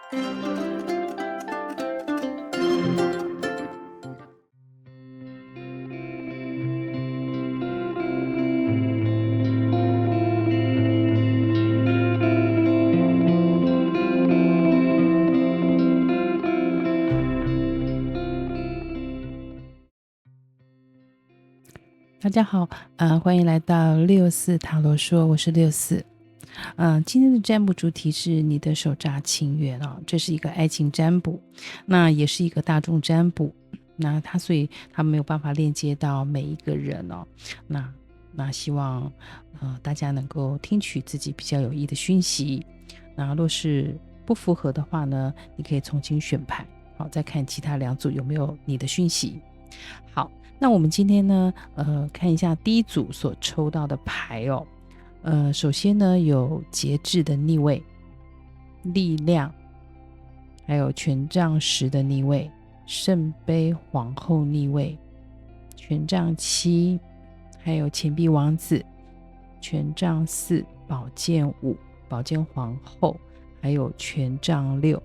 大家好，欢迎来到64塔罗说，我是64。今天的占卜主题是你的手札情缘哦，这是一个爱情占卜，那也是一个大众占卜，所以它没有办法链接到每一个人哦。那希望大家能够听取自己比较有益的讯息。那若是不符合的话呢，你可以重新选牌，好，再看其他2组有没有你的讯息。好，那我们今天呢，看一下第一组所抽到的牌哦。首先呢，有节制的逆位、力量，还有权杖10的逆位、圣杯皇后逆位、权杖7，还有钱币王子、权杖4、宝剑5、宝剑皇后，还有权杖6。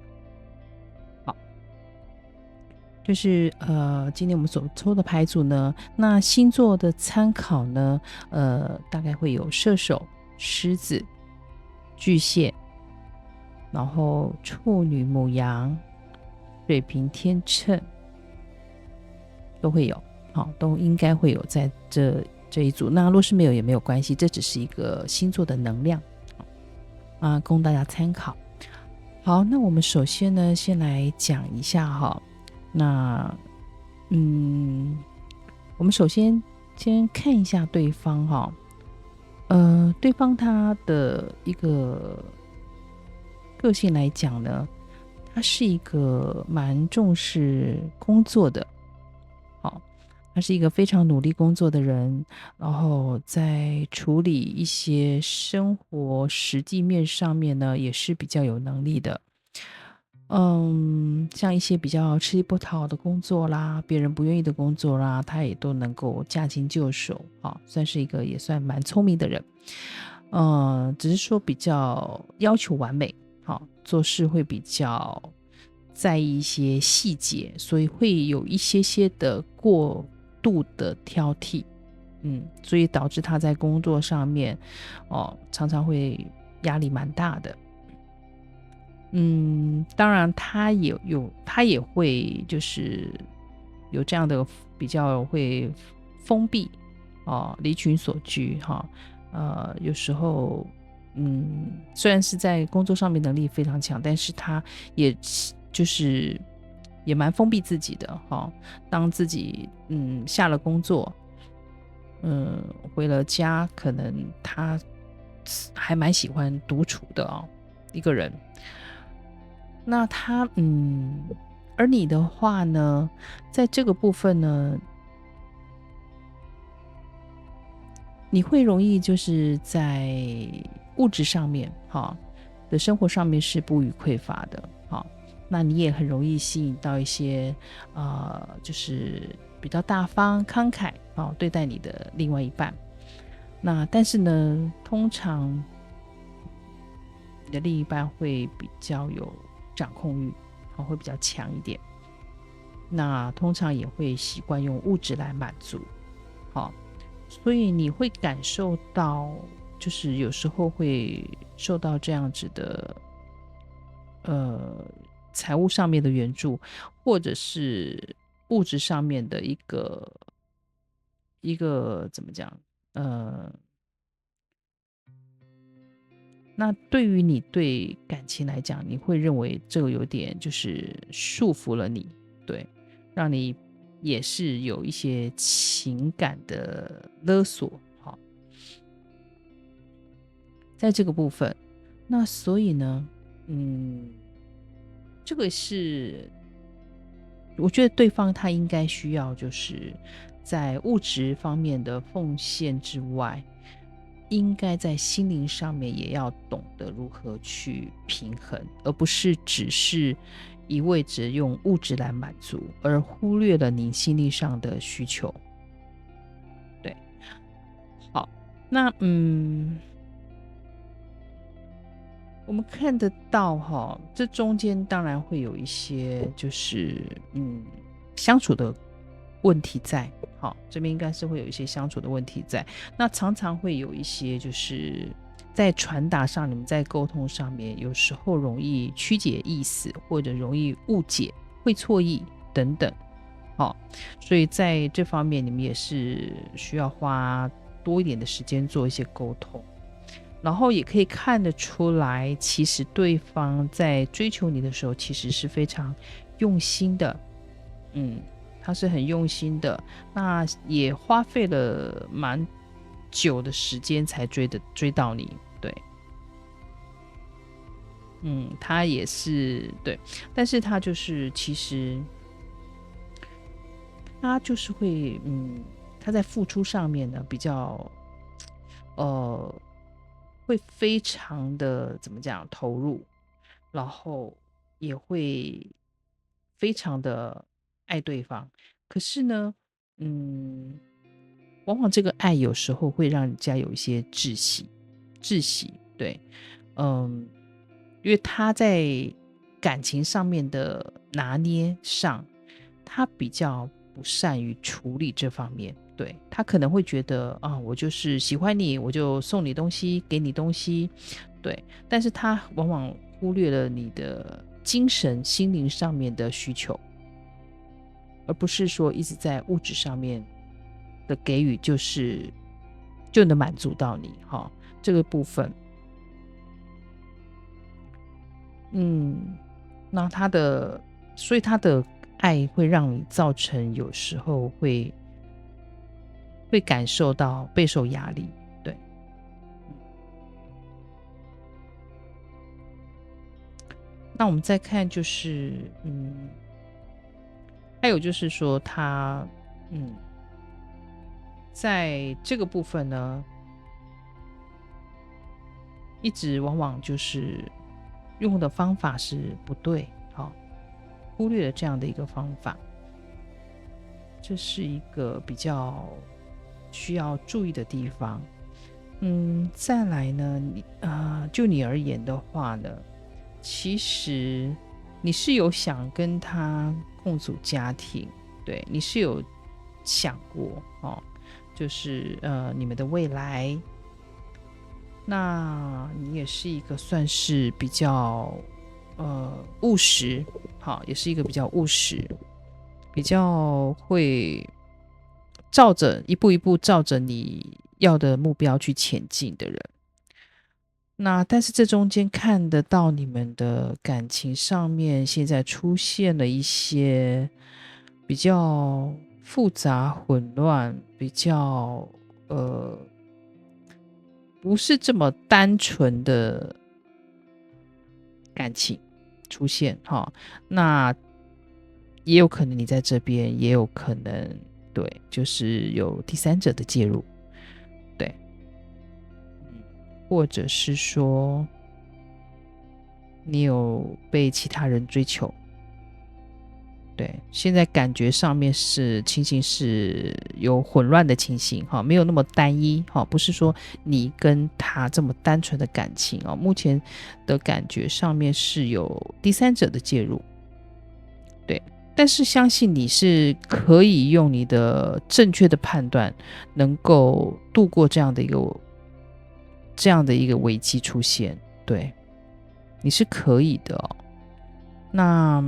就是今天我们所抽的牌组呢，那星座的参考呢，大概会有射手、狮子、巨蟹，然后处女、牡羊、水瓶、天秤都会有，都应该会有在这一组。那若是没有也没有关系，这只是一个星座的能量供大家参考。好，那我们首先呢，先来讲一下哈。那我们首先看一下对方哈，对方他的一个个性来讲呢，他是一个蛮重视工作的，好，他是一个非常努力工作的人，然后在处理一些生活实际面上面呢，也是比较有能力的。像一些比较吃力不讨好的工作啦，别人不愿意的工作啦，他也都能够驾轻就熟，算是一个也算蛮聪明的人。只是说比较要求完美，做事会比较在意一些细节，所以会有一些的过度的挑剔，所以导致他在工作上面，常常会压力蛮大的。当然他也会就是有这样的比较会封闭离群所居有时候虽然是在工作上面能力非常强，但是他也就是也蛮封闭自己的当自己下了工作回了家，可能他还蛮喜欢独处的一个人。那他而你的话呢，在这个部分呢，你会容易就是在物质上面的生活上面是不予匮乏的那你也很容易吸引到一些就是比较大方慷慨对待你的另外一半。那但是呢，通常你的另一半会比较有掌控欲会比较强一点，那通常也会习惯用物质来满足所以你会感受到就是有时候会受到这样子的财务上面的援助，或者是物质上面的一个怎么讲那对于你对感情来讲，你会认为这个有点就是束缚了你，对，让你也是有一些情感的勒索在这个部分。那所以呢这个是我觉得对方他应该需要就是在物质方面的奉献之外，应该在心灵上面也要懂得如何去平衡，而不是只是一味着用物质来满足，而忽略了你心理上的需求。对，好，那我们看得到这中间当然会有一些就是相处的问题在，这边应该是会有一些相处的问题在。那常常会有一些就是在传达上，你们在沟通上面有时候容易曲解意思，或者容易误解、会错意等等。所以在这方面你们也是需要花多一点的时间做一些沟通。然后也可以看得出来，其实对方在追求你的时候其实是非常用心的，他是很用心的，那也花费了蛮久的时间才追到你。对，他也是对，但是他就是其实他就是会他在付出上面呢比较会非常的怎么讲投入，然后也会非常的爱对方。可是呢，往往这个爱有时候会让人家有一些窒息，对，因为他在感情上面的拿捏上，他比较不善于处理这方面。对，他可能会觉得我就是喜欢你，我就送你东西，给你东西，对。但是他往往忽略了你的精神、心灵上面的需求，而不是说一直在物质上面的给予就能满足到你这个部分。那所以他的爱会让你造成有时候会感受到备受压力，对。那我们再看就是还有就是说他在这个部分呢，一直往往就是用的方法是不对，忽略了这样的一个方法，这是一个比较需要注意的地方。再来呢，就你而言的话呢，其实你是有想跟他共组家庭，对，你是有想过就是你们的未来。那你也是一个算是比较务实，也是一个比较务实，比较会一步一步照着你要的目标去前进的人。那但是这中间看得到你们的感情上面现在出现了一些比较复杂混乱，比较不是这么单纯的感情出现那也有可能你在这边，也有可能对，就是有第三者的介入，对，或者是说你有被其他人追求，对，现在感觉上面情形是有混乱的情形没有那么单一不是说你跟他这么单纯的感情目前的感觉上面是有第三者的介入，对，但是相信你是可以用你的正确的判断能够度过这样的一个危机出现，对，你是可以的那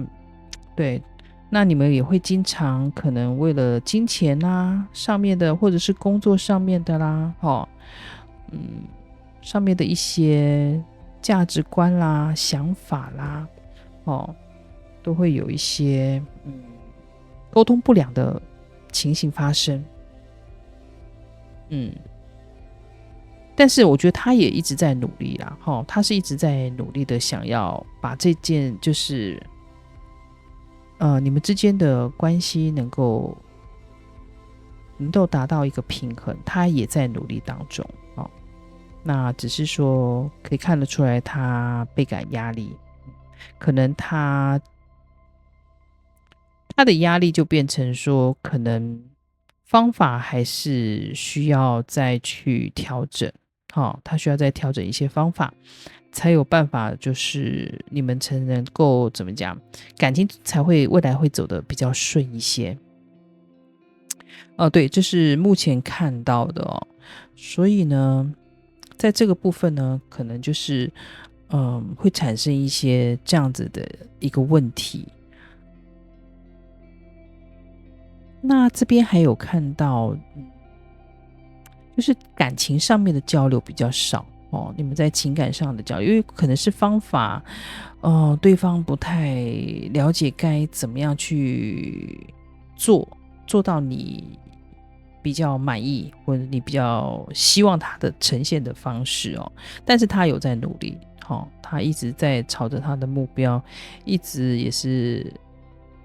对，那你们也会经常可能为了金钱上面的，或者是工作上面的啦上面的一些价值观啦、想法啦都会有一些沟通不良的情形发生。但是我觉得他也一直在努力啦他是一直在努力的想要把这件就是你们之间的关系能够达到一个平衡，他也在努力当中那只是说可以看得出来他倍感压力，可能他的压力就变成说可能方法还是需要再去调整他需要再调整一些方法，才有办法，就是你们才能够怎么讲，感情才会未来会走得比较顺一些。对，这是目前看到的哦。所以呢，在这个部分呢，可能就是会产生一些这样子的一个问题。那这边还有看到，就是感情上面的交流比较少哦。你们在情感上的交流，因为可能是方法，对方不太了解该怎么样去做到你比较满意，或者你比较希望他的呈现的方式哦。但是他有在努力，他一直在朝着他的目标，一直也是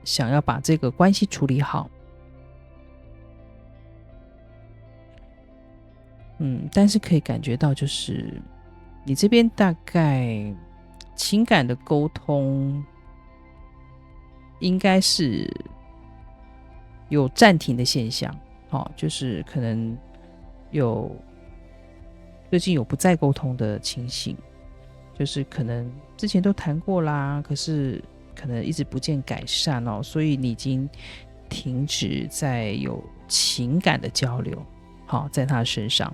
想要把这个关系处理好。但是可以感觉到，就是你这边大概情感的沟通应该是有暂停的现象，就是可能最近有不再沟通的情形，就是可能之前都谈过啦，可是可能一直不见改善哦，所以你已经停止在有情感的交流，在他身上。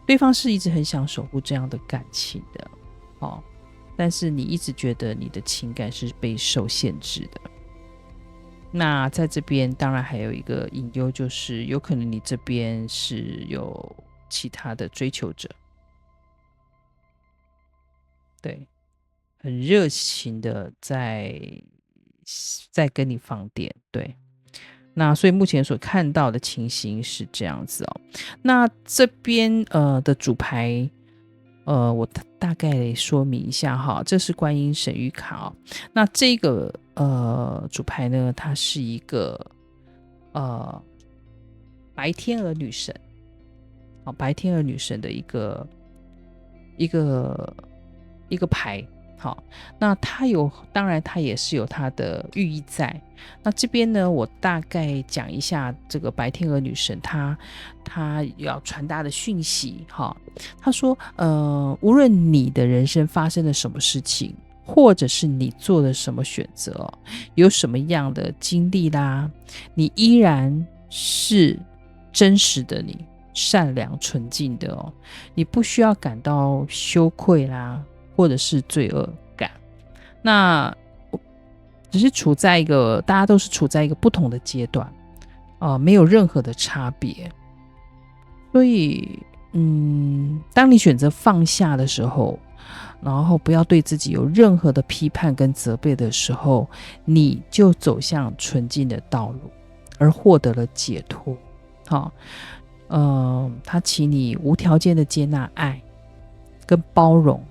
对方是一直很想守护这样的感情的，但是你一直觉得你的情感是被受限制的。那在这边当然还有一个隐忧，就是有可能你这边是有其他的追求者，对，很热情的在跟你放电，对。那所以目前所看到的情形是这样子哦。那这边的主牌，我大概说明一下哈，这是观音神谕卡哦。那这个主牌呢，它是一个白天鹅女神，白天鹅女神的一个一个牌。好，那当然它也是有它的寓意在。那这边呢，我大概讲一下这个白天鹅女神她要传达的讯息。她说，无论你的人生发生了什么事情，或者是你做了什么选择，有什么样的经历啦，你依然是真实的你，善良纯净的哦，你不需要感到羞愧啦，或者是罪恶感。那只是大家都是处在一个不同的阶段，没有任何的差别。所以当你选择放下的时候，然后不要对自己有任何的批判跟责备的时候，你就走向纯净的道路，而获得了解脱。他请你无条件的接纳爱跟包容，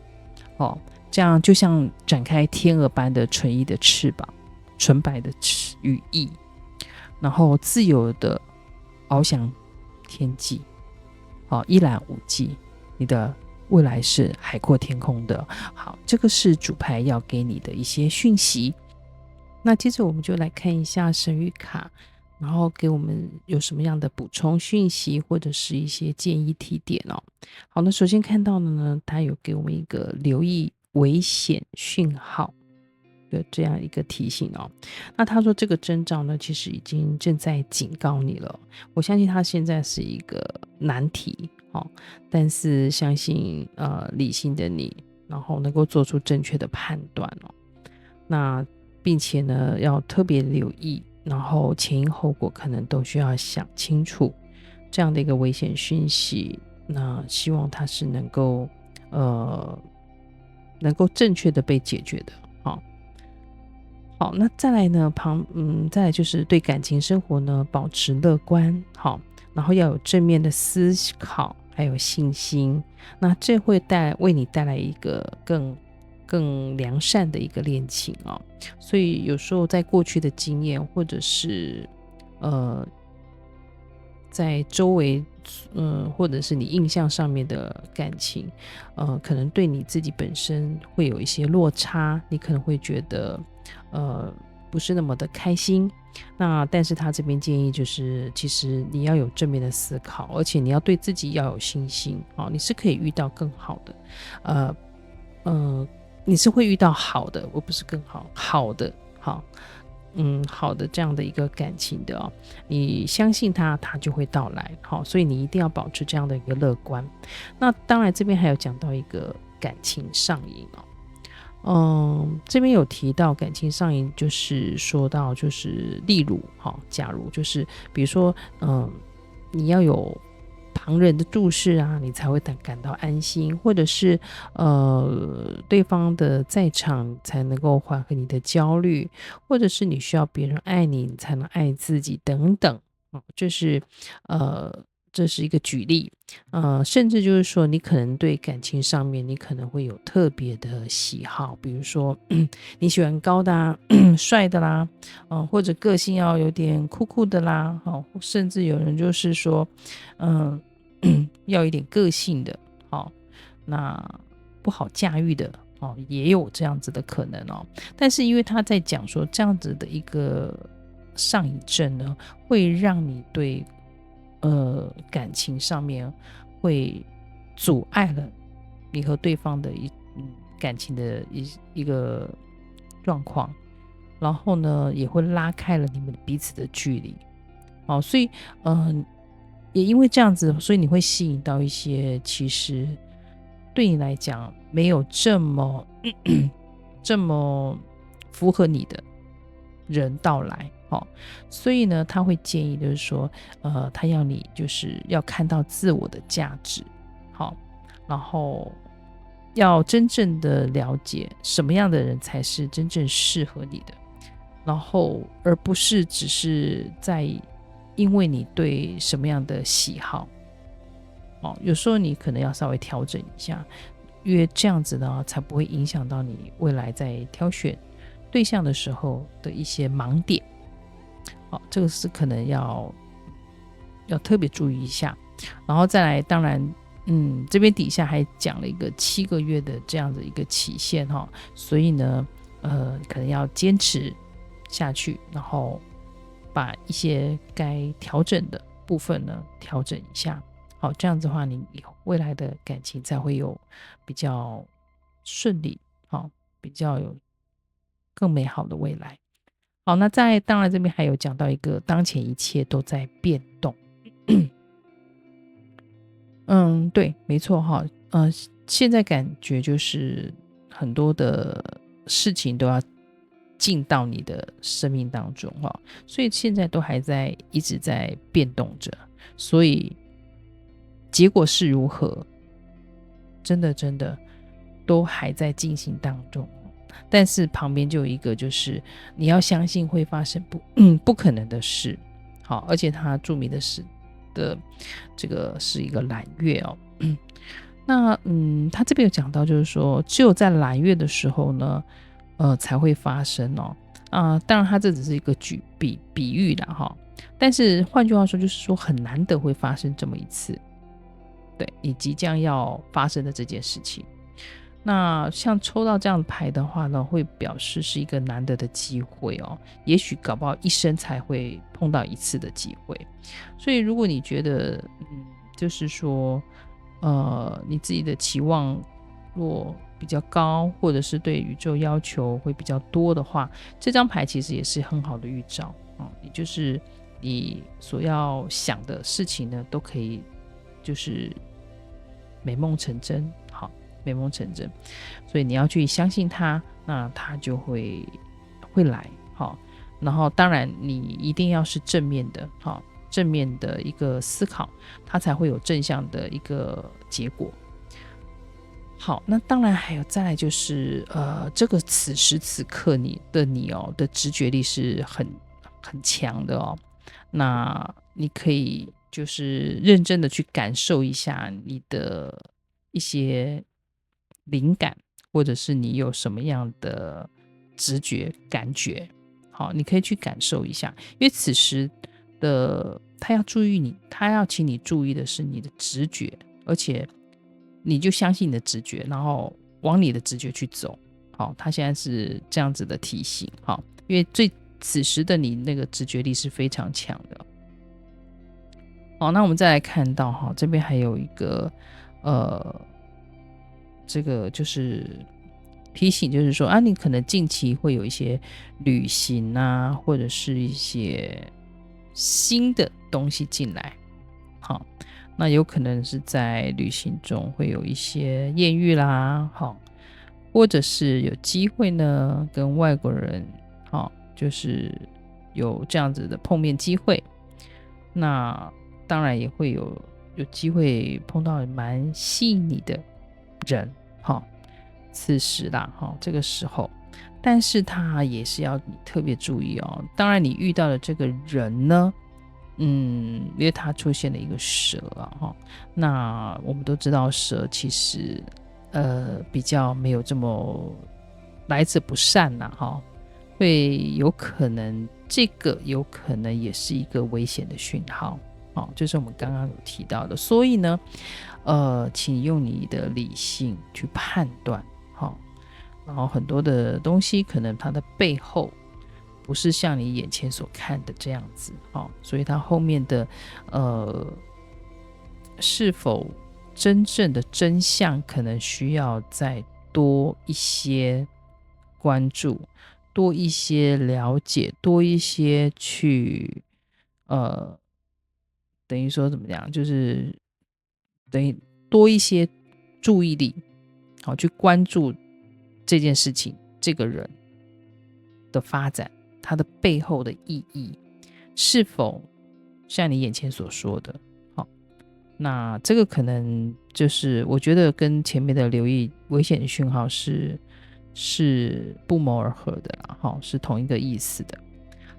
这样就像展开天鹅般的纯一的翅膀，纯白的羽翼，然后自由的翱翔天际，一览无际，你的未来是海阔天空的。好，这个是主牌要给你的一些讯息。那接着我们就来看一下神谕卡，然后给我们有什么样的补充讯息或者是一些建议提点哦。好，那首先看到的呢，它有给我们一个留意危险讯号的这样一个提醒哦。那他说这个征兆呢，其实已经正在警告你了。我相信他现在是一个难题，但是相信理性的你，然后能够做出正确的判断哦。那并且呢，要特别留意，然后前因后果可能都需要想清楚这样的一个危险讯息。那希望它是能够正确的被解决的。好，那再来呢，再来就是对感情生活呢保持乐观，然后要有正面的思考，还有信心。那这会为你带来一个更良善的一个恋情哦。所以有时候在过去的经验，或者是在周围或者是你印象上面的感情，可能对你自己本身会有一些落差，你可能会觉得不是那么的开心。那但是他这边建议就是，其实你要有正面的思考，而且你要对自己要有信心，你是可以遇到更好的，呃你是会遇到好的，而不是更好的，好的这样的一个感情的哦。你相信它，它就会到来，所以你一定要保持这样的一个乐观。那当然这边还有讲到一个感情上瘾哦。这边有提到感情上瘾，就是说到就是例如假如就是比如说你要有旁人的注视啊，你才会感到安心，或者是对方的在场才能够缓和你的焦虑，或者是你需要别人爱你，你才能爱自己等等。就是这是一个举例。甚至就是说你可能对感情上面你可能会有特别的喜好，比如说你喜欢高的啊帅的啦，或者个性要有点酷酷的啦，甚至有人就是说要一点个性的，那不好驾驭的，也有这样子的可能哦。但是因为他在讲说这样子的一个上瘾症呢，会让你对感情上面会阻碍了你和对方的感情的一个状况，然后呢也会拉开了你们彼此的距离。所以也因为这样子，所以你会吸引到一些其实对你来讲没有这么这么符合你的人到来。所以呢他会建议就是说他要你就是要看到自我的价值，然后要真正的了解什么样的人才是真正适合你的，然后而不是只是在因为你对什么样的喜好，有时候你可能要稍微调整一下，因为这样子呢才不会影响到你未来在挑选对象的时候的一些盲点。这个是可能要特别注意一下。然后再来当然这边底下还讲了一个7个月的这样的一个期限所以呢可能要坚持下去，然后把一些该调整的部分呢调整一下。这样子的话你未来的感情才会有比较顺利，比较有更美好的未来。那当然这边还有讲到一个当前一切都在变动。对，没错现在感觉就是很多的事情都要进到你的生命当中所以现在都还一直在变动着，所以结果是如何，真的都还在进行当中。但是旁边就有一个就是你要相信会发生不可能的事。而且他注明的是这个是一个揽月那他这边有讲到就是说只有在揽月的时候呢才会发生当然他这只是一个比喻啦但是换句话说就是说很难得会发生这么一次，对你即将要发生的这件事情。那像抽到这样的牌的话呢，会表示是一个难得的机会也许搞不好一生才会碰到一次的机会。所以如果你觉得就是说你自己的期望若比较高，或者是对宇宙要求会比较多的话，这张牌其实也是很好的预兆也就是你所要想的事情呢都可以就是美梦成真。美梦成真，所以你要去相信它，那它就会来然后当然你一定要是正面的正面的一个思考，它才会有正向的一个结果。那当然还有再来就是这个此时此刻你的直觉力是很强的那你可以就是认真的去感受一下你的一些灵感，或者是你有什么样的直觉感觉，你可以去感受一下。因为此时的他要请你注意的是你的直觉，而且你就相信你的直觉，然后往你的直觉去走。他现在是这样子的提醒因为此时的你那个直觉力是非常强的。好，那我们再来看到这边还有一个这个就是提醒，就是说你可能近期会有一些旅行啊，或者是一些新的东西进来。好，那有可能是在旅行中会有一些艳遇啦，好，或者是有机会呢跟外国人就是有这样子的碰面机会。那当然也会有机会碰到蛮细腻的人，此时啦，这个时候，但是他也是要你特别注意哦。当然你遇到的这个人呢，因为他出现了一个蛇那我们都知道蛇其实比较没有这么来者不善啦，会有可能这个有可能也是一个危险的讯号，就是我们刚刚有提到的。所以呢请用你的理性去判断，然后很多的东西可能它的背后不是像你眼前所看的这样子，所以它后面的是否真正的真相可能需要再多一些关注，多一些了解，多一些去等于说怎么样，就是等于多一些注意力，去关注这件事情，这个人的发展，他的背后的意义是否像你眼前所说的。那这个可能就是我觉得跟前面的留意危险讯号是不谋而合的啦，是同一个意思的。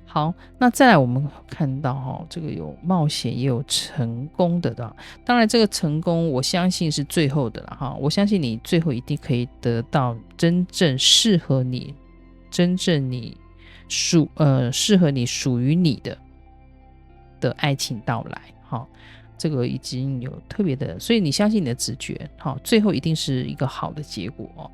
好，那再来我们看到这个有冒险也有成功的当然这个成功我相信是最后的啦，我相信你最后一定可以得到真正适合你，真正你适合你属于你的爱情到来，这个已经有特别的，所以你相信你的直觉，最后一定是一个好的结果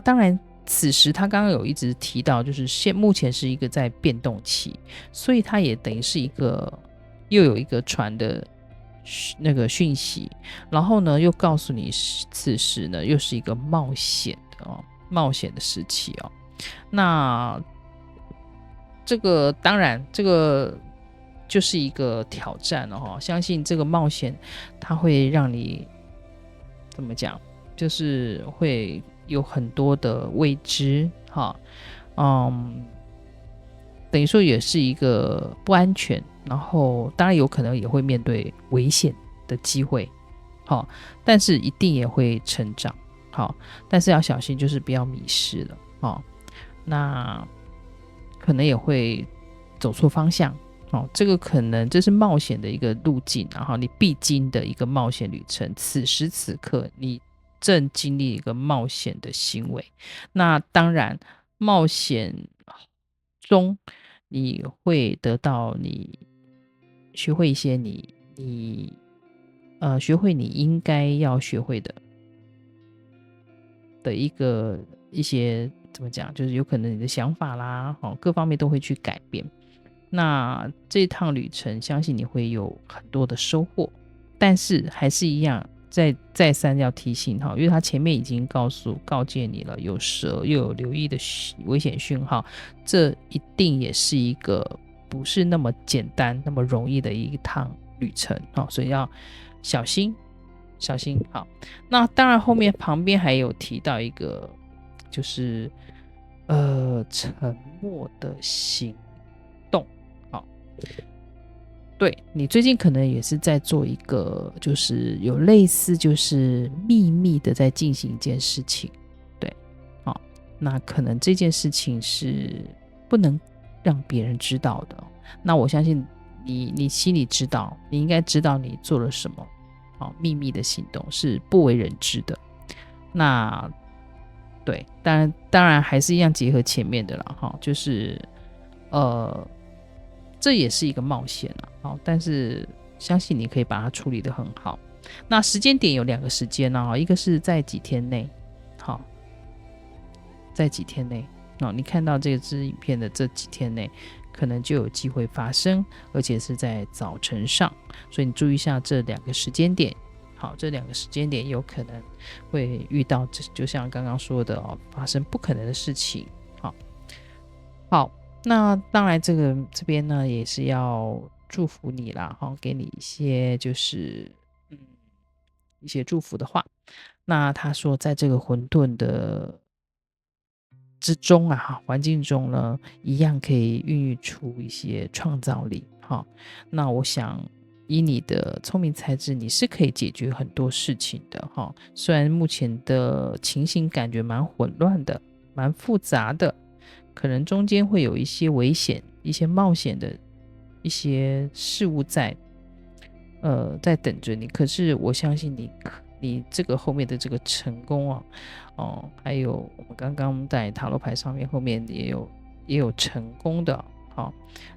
当然此时他刚刚有一直提到，就是目前是一个在变动期，所以他也等于是又有一个传的那个讯息，然后呢又告诉你此时呢又是一个冒险的时期那这个当然这个就是一个挑战相信这个冒险它会让你怎么讲，就是会有很多的未知等于说也是一个不安全，然后当然有可能也会面对危险的机会但是一定也会成长但是要小心就是不要迷失了那可能也会走错方向这个可能这是冒险的一个路径，然后你必经的一个冒险旅程，此时此刻你正经历一个冒险的行为。那当然冒险中你会得到你学会一些学会你应该要学会的一些怎么讲，就是有可能你的想法啦各方面都会去改变。那这趟旅程相信你会有很多的收获，但是还是一样再三要提醒因为他前面已经告诫你了，有蛇又有留意的危险讯号，这一定也是一个不是那么简单那么容易的一趟旅程所以要小心。好，那当然后面旁边还有提到一个就是沉默的行动对，你最近可能也是在做一个就是有类似就是秘密的在进行一件事情，对那可能这件事情是不能让别人知道的那我相信你心里知道，你应该知道你做了什么秘密的行动是不为人知的。那对，当然还是一样结合前面的啦就是这也是一个冒险但是相信你可以把它处理得很好。那时间点有2个时间一个是在几天内在几天内你看到这支影片的这几天内可能就有机会发生，而且是在早晨上，所以你注意一下这2个时间点。好，这2个时间点有可能会遇到，就像刚刚说的发生不可能的事情。好，那当然这边呢也是要祝福你啦，给你一些就是一些祝福的话。那他说在这个混沌的之中啊，环境中呢，一样可以孕育出一些创造力。那我想以你的聪明才智，你是可以解决很多事情的。虽然目前的情形感觉蛮混乱的，蛮复杂的，可能中间会有一些危险、一些冒险的一些事物在等着你。可是我相信你这个后面的这个成功还有我们刚刚在塔罗牌上面后面也有成功的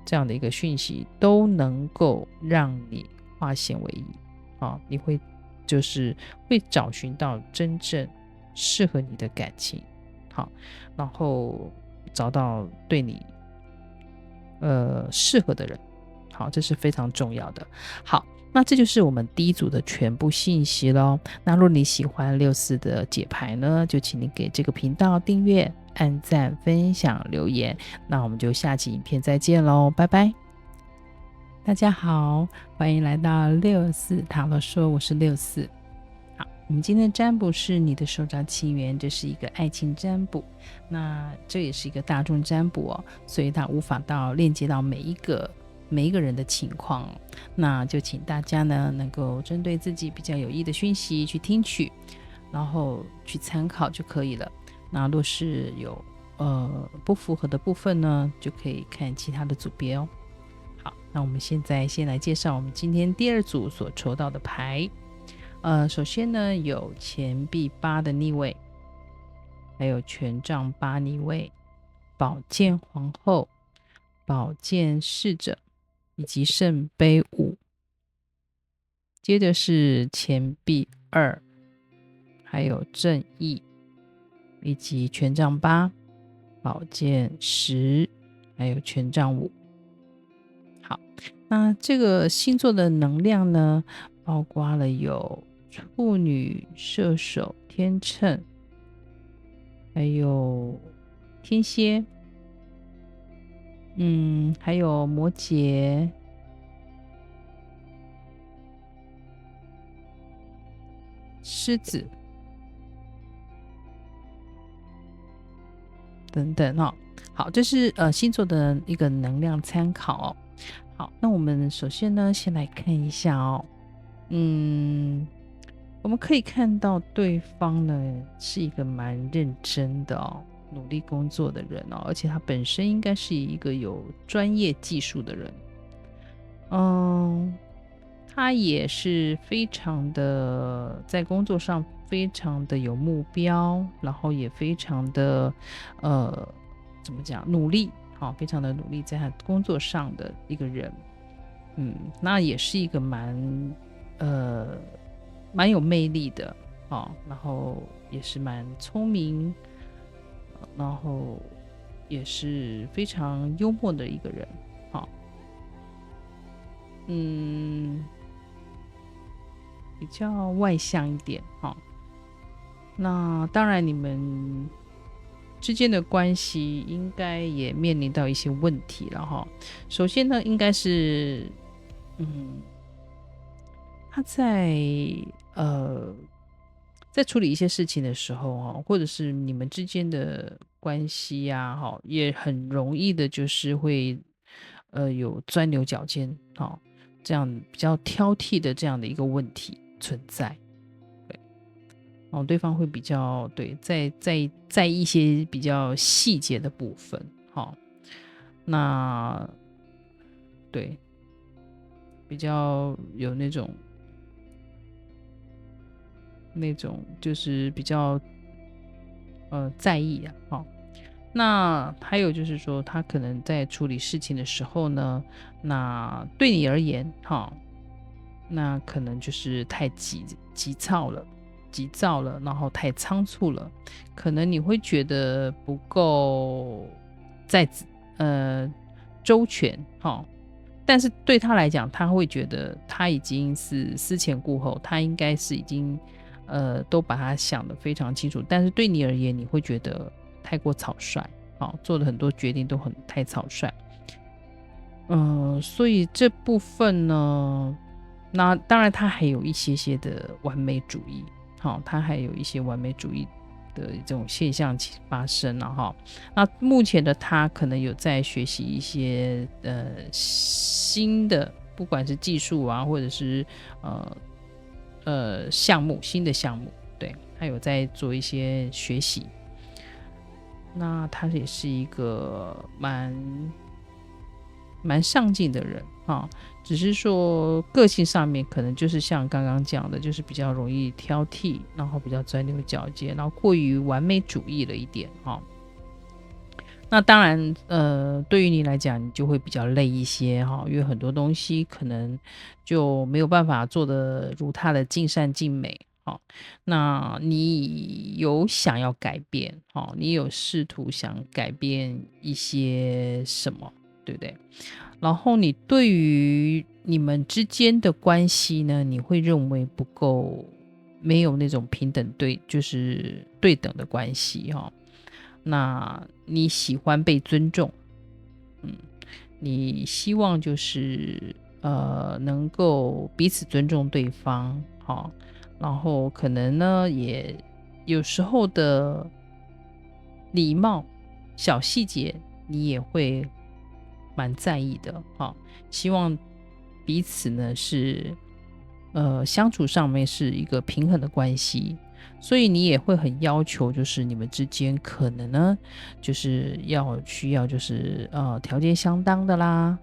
这样的一个讯息，都能够让你化险为夷你会找寻到真正适合你的感情，然后找到对你适合的人，这是非常重要的。好，那这就是我们第一组的全部信息咯。那如果你喜欢64的解牌呢，就请你给这个频道订阅、按赞、分享、留言。那我们就下期影片再见咯，拜拜。大家好，欢迎来到64塔罗说，我是64。好，我们今天的占卜是你的手札情缘，这是一个爱情占卜，那这也是一个大众占卜所以它无法链接到每一个人的情况，那就请大家呢能够针对自己比较有益的讯息去听取，然后去参考就可以了。那若是有不符合的部分呢，就可以看其他的组别哦。好，那我们现在先来介绍我们今天第2组所抽到的牌。首先呢有钱币8的逆位，还有权杖8逆位，宝剑皇后，宝剑侍者，以及圣杯5。接着是钱币2，还有正义，以及权杖8，宝剑10，还有权杖5。好，那这个星座的能量呢，包括了有处女、射手、天秤，还有天蝎，还有摩羯，狮子等等好，这是星座的一个能量参考好，那我们首先呢，先来看一下我们可以看到对方呢是一个蛮认真的努力工作的人而且他本身应该是一个有专业技术的人。他也是非常的在工作上非常的有目标，然后也非常的怎么讲努力非常的努力在他工作上的一个人。那也是一个蛮有魅力的然后也是蛮聪明，然后也是非常幽默的一个人比较外向一点那当然你们之间的关系应该也面临到一些问题了首先呢应该是他在处理一些事情的时候或者是你们之间的关系也很容易的就是会有钻牛角尖这样比较挑剔的这样的一个问题存在。对方会比较在一些比较细节的部分那对比较有那种就是比较在意那还有就是说他可能在处理事情的时候呢，那对你而言那可能就是太急躁了，然后太仓促了，可能你会觉得不够周全，但是对他来讲，他会觉得他已经是思前顾后，他应该是已经都把他想得非常清楚，但是对你而言，你会觉得太过草率，做了很多决定都太草率。所以这部分呢，那当然他还有一些的完美主义，他还有一些完美主义的这种现象发生了，那目前的他可能有在学习一些新的，不管是技术啊，或者是新的项目，对，他有在做一些学习。那他也是一个蛮上进的人，只是说个性上面可能就是像刚刚讲的，就是比较容易挑剔，然后比较钻牛角尖，然后过于完美主义了一点，那当然对于你来讲，你就会比较累一些，因为很多东西可能就没有办法做得如他的尽善尽美，那你有想要改变，你有试图想改变一些什么，对不对？然后你对于你们之间的关系呢，你会认为不够，没有那种平等就是对等的关系，那你喜欢被尊重，你希望就是能够彼此尊重对方，然后可能呢也有时候的礼貌小细节你也会蛮在意的，希望彼此呢是相处上面是一个平衡的关系，所以你也会很要求就是你们之间可能呢就是需要就是条件相当的啦，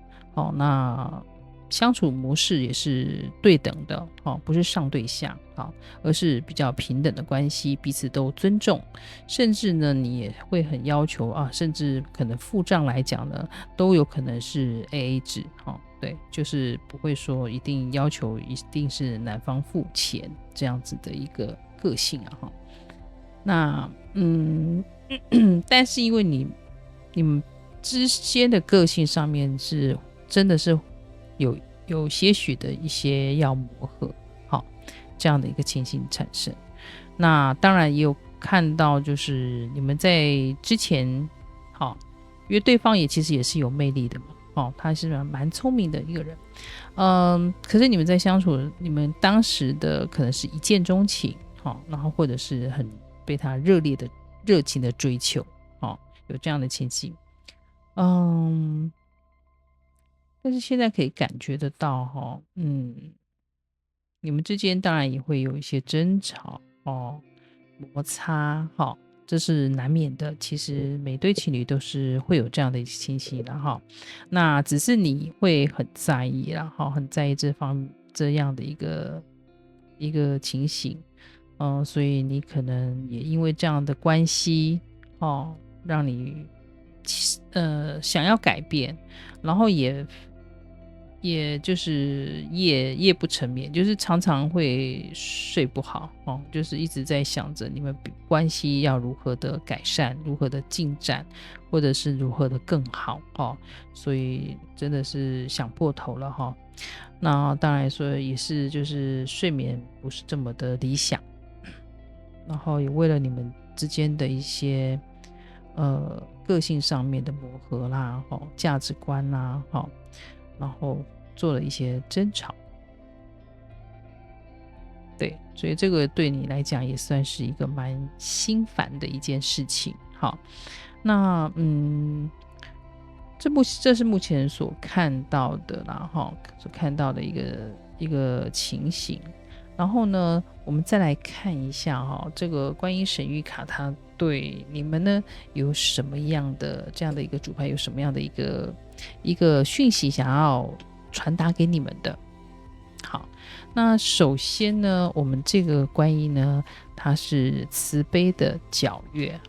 那相处模式也是对等的，不是上对下，而是比较平等的关系，彼此都尊重，甚至呢你也会很要求甚至可能付账来讲呢都有可能是 AA 制，对，就是不会说一定要求一定是男方付钱这样子的一个个性啊，那但是因为你们之间的个性上面是真的是有些许的一些要磨合，这样的一个情形产生。那当然也有看到就是你们在之前因为对方其实也是有魅力的嘛，他是蛮聪明的一个人，可是你们在相处，你们当时的可能是一见钟情，然后或者是很被他热情的追求，有这样的情形，但是现在可以感觉得到你们之间当然也会有一些争吵摩擦这是难免的，其实每对情侣都是会有这样的情形的那只是你会很在意啦很在意这样的一个情形，所以你可能也因为这样的关系让你想要改变，然后也就是夜不成眠，就是常常会睡不好就是一直在想着你们关系要如何的改善，如何的进展，或者是如何的更好所以真的是想破头了那当然说也是就是睡眠不是这么的理想，然后也为了你们之间的一些个性上面的磨合啦价值观啦然后做了一些争吵，对，所以这个对你来讲也算是一个蛮心烦的一件事情。那这是目前所看到的啦所看到的一个情形。然后呢我们再来看一下这个观音神谕卡它对你们呢有什么样的这样的一个主牌，有什么样的一个讯息想要传达给你们的。好，那首先呢我们这个观音呢它是慈悲的皎月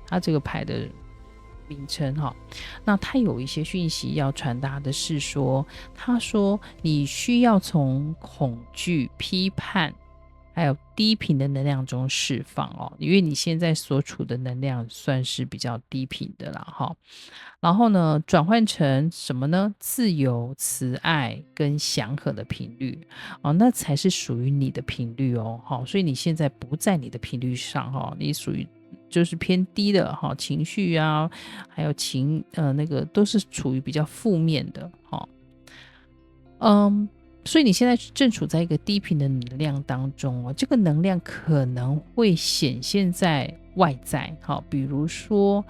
它这个牌的名称那它有一些讯息要传达的是说，他说你需要从恐惧、批判还有低频的能量中释放哦，因为你现在所处的能量算是比较低频的啦哈。然后呢，转换成什么呢？自由、慈爱跟祥和的频率哦，那才是属于你的频率哦。好，所以你现在不在你的频率上哈，你属于就是偏低的哈，情绪啊，还有那个都是处于比较负面的哈。所以你现在正处在一个低频的能量当中哦，这个能量可能会显现在外在，好，比如说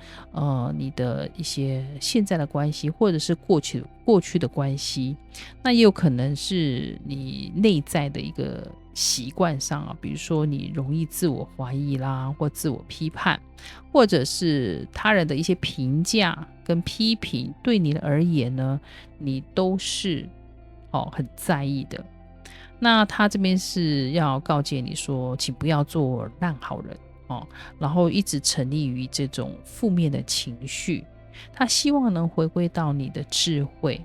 你的一些现在的关系，或者是过去的关系，那也有可能是你内在的一个习惯上啊，比如说你容易自我怀疑啦，或自我批判，或者是他人的一些评价跟批评，对你而言呢，你都是很在意的。那他这边是要告诫你说，请不要做烂好人哦，然后一直沉溺于这种负面的情绪。他希望能回归到你的智慧、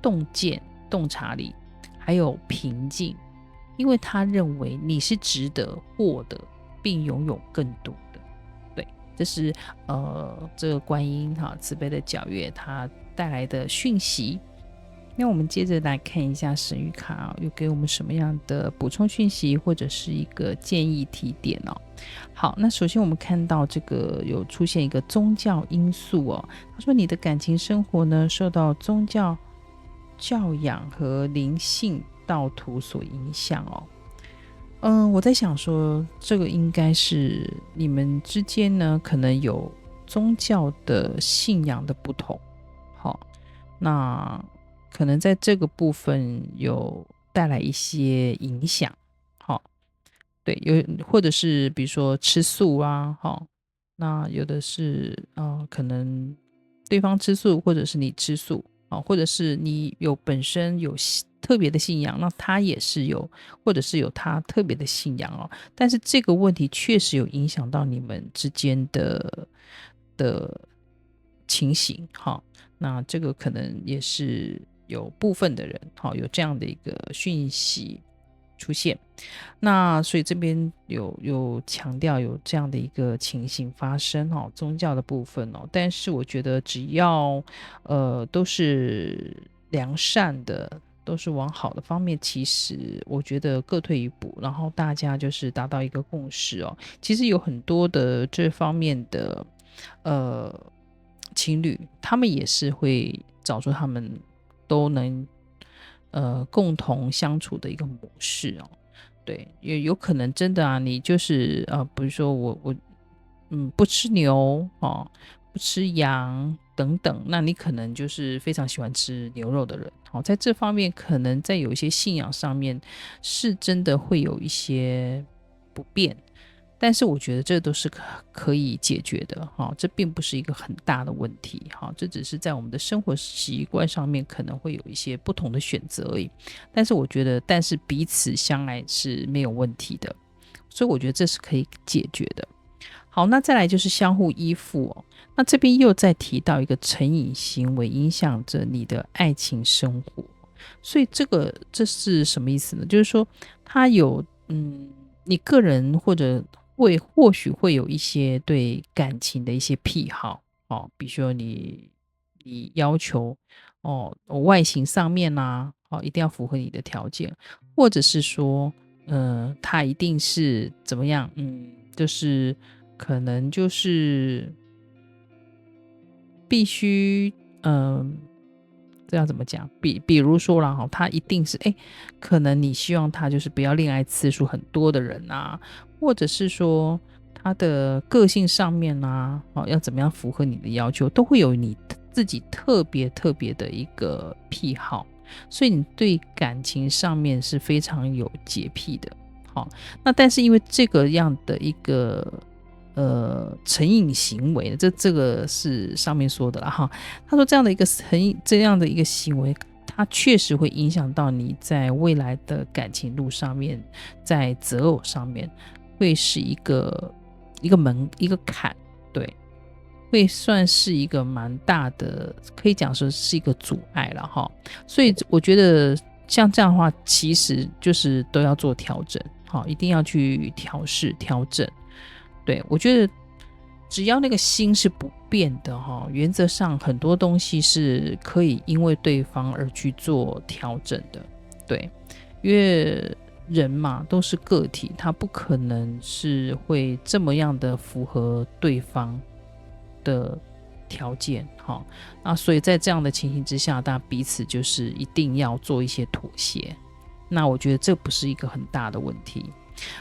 洞见、洞察力，还有平静，因为他认为你是值得获得并拥有更多的。对，这是这个观音慈悲的皎月它带来的讯息。那我们接着来看一下神谕卡有给我们什么样的补充讯息，或者是一个建议提点哦。好，那首先我们看到这个有出现一个宗教因素哦。他说你的感情生活呢，受到宗教教养和灵性道途所影响哦。我在想说，这个应该是你们之间呢，可能有宗教的信仰的不同。好，那可能在这个部分有带来一些影响，对，或者是比如说吃素啊，那有的是可能对方吃素，或者是你吃素，或者是你本身有特别的信仰，那他也是有，或者是有他特别的信仰哦。但是这个问题确实有影响到你们之间的情形，那这个可能也是有部分的人有这样的一个讯息出现。那所以这边有强调有这样的一个情形发生宗教的部分但是我觉得只要都是良善的，都是往好的方面，其实我觉得各退一步，然后大家就是达到一个共识其实有很多的这方面的情侣，他们也是会找出他们都能共同相处的一个模式对，也有可能真的你就是比如说我不吃牛不吃羊等等，那你可能就是非常喜欢吃牛肉的人在这方面可能在有一些信仰上面是真的会有一些不便，但是我觉得这都是可以解决的这并不是一个很大的问题这只是在我们的生活习惯上面可能会有一些不同的选择而已。但是我觉得，但是彼此相爱是没有问题的，所以我觉得这是可以解决的。好，那再来就是相互依附那这边又再提到一个成瘾行为影响着你的爱情生活，所以这是什么意思呢？就是说他有你个人或许会有一些对感情的一些癖好比如说你要求外形上面一定要符合你的条件，或者是说他一定是怎么样就是可能就是必须这要怎么讲？比如说啦他一定是可能你希望他就是不要恋爱次数很多的人或者是说他的个性上面要怎么样符合你的要求，都会有你自己特别的一个癖好，所以你对感情上面是非常有洁癖的那但是因为这个样的一个成瘾行为，这个是上面说的啦他说这样的一个行为，它确实会影响到你在未来的感情路上面，在择偶上面会是一个坎，对，会算是一个蛮大的，可以讲说是一个阻碍了所以我觉得像这样的话，其实就是都要做调整。一定要去调试调整。对，我觉得只要那个心是不变的原则上很多东西是可以因为对方而去做调整的。对，因为人嘛都是个体，他不可能是会这么样的符合对方的条件那所以在这样的情形之下，大家彼此就是一定要做一些妥协。那我觉得这不是一个很大的问题。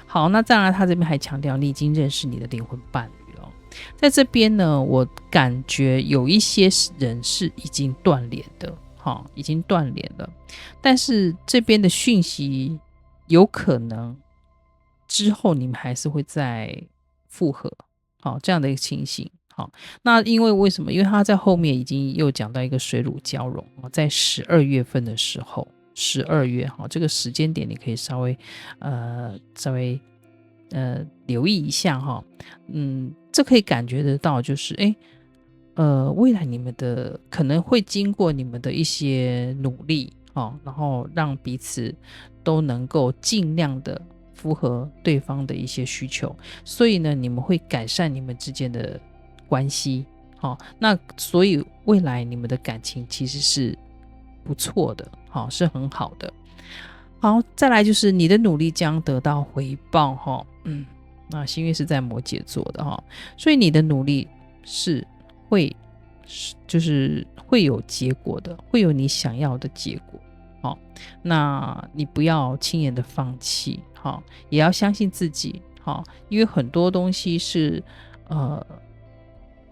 好，那当然他这边还强调你已经认识你的灵魂伴侣了。在这边呢，我感觉有一些人是已经断联的，已经断联了，但是这边的讯息有可能之后你们还是会再复合，这样的一个情形。那因为为什么？因为他在后面已经又讲到一个水乳交融，在12月份的时候，12月这个时间点你可以稍微留意一下这可以感觉得到，就是未来你们的可能会经过你们的一些努力然后让彼此都能够尽量的符合对方的一些需求，所以呢你们会改善你们之间的关系那所以未来你们的感情其实是不错的是很好的。好，再来就是你的努力将得到回报那星月是在摩羯座的所以你的努力是会就是会有结果的，会有你想要的结果那你不要轻言的放弃也要相信自己因为很多东西是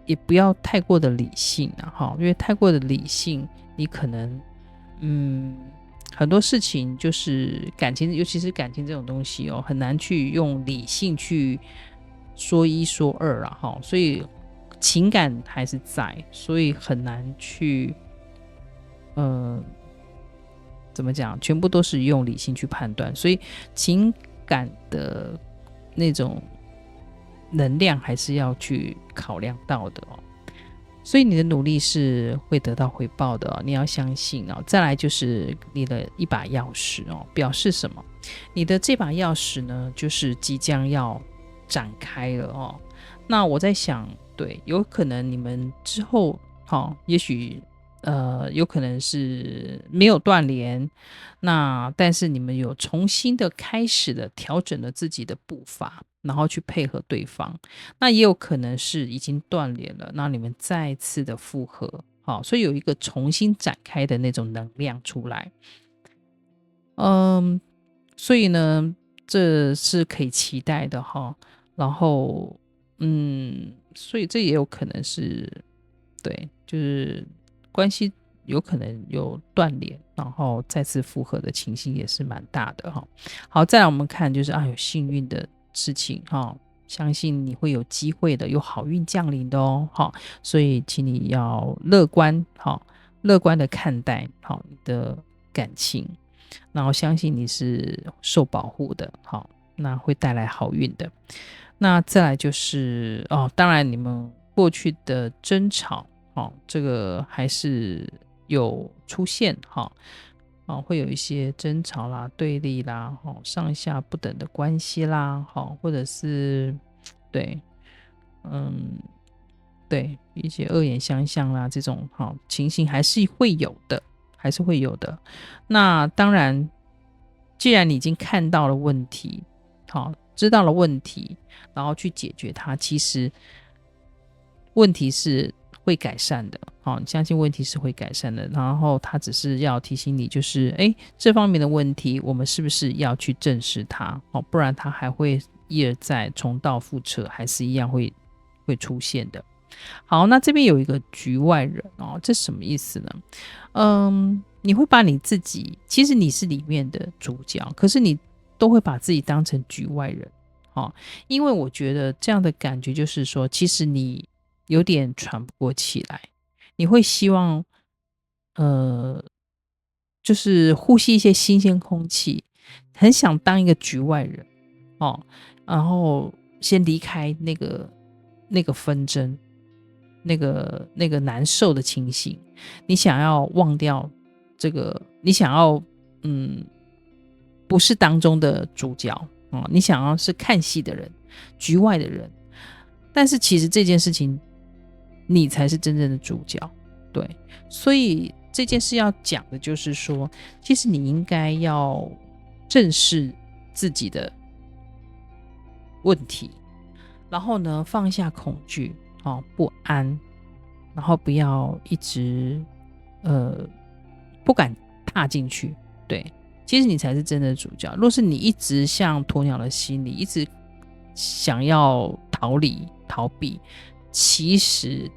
也不要太过的理性因为太过的理性你可能很多事情就是感情，尤其是感情这种东西很难去用理性去说一说二所以情感还是在，所以很难去怎么讲，全部都是用理性去判断，所以情感的那种能量还是要去考量到的所以你的努力是会得到回报的你要相信再来就是你的一把钥匙表示什么？你的这把钥匙呢，就是即将要展开了那我在想，对，有可能你们之后也许有可能是没有断联，那但是你们有重新的开始的调整了自己的步伐，然后去配合对方。那也有可能是已经断联了，那你们再次的复合所以有一个重新展开的那种能量出来所以呢这是可以期待的然后所以这也有可能是对，就是关系有可能有断联，然后再次复合的情形也是蛮大的好，再来我们看就是有幸运的事情相信你会有机会的，有好运降临的所以请你要乐观乐观的看待你的感情，然后相信你是受保护的那会带来好运的。那再来就是当然你们过去的争吵这个还是有出现会有一些争吵啦、对立啦上下不等的关系啦或者是对对一些恶言相向啦这种情形还是会有的，还是会有的。那当然既然你已经看到了问题知道了问题，然后去解决它，其实问题是会改善的你相信问题是会改善的，然后他只是要提醒你，就是这方面的问题我们是不是要去正视它不然它还会一而再重蹈覆辙，还是一样会出现的。好，那这边有一个局外人这什么意思呢？你会把你自己，其实你是里面的主角，可是你都会把自己当成局外人因为我觉得这样的感觉就是说，其实你有点喘不过气来，你会希望就是呼吸一些新鲜空气，很想当一个局外人然后先离开那个纷争，那个难受的情形，你想要忘掉这个，你想要不是当中的主角你想要是看戏的人，局外的人，但是其实这件事情你才是真正的主角。对，所以这件事要讲的就是说，其实你应该要正视自己的问题，然后呢放下恐惧，不安，然后不要一直不敢踏进去。对，其实你才是真的主角。若是你一直像鸵鸟的心理，一直想要逃离逃避，其实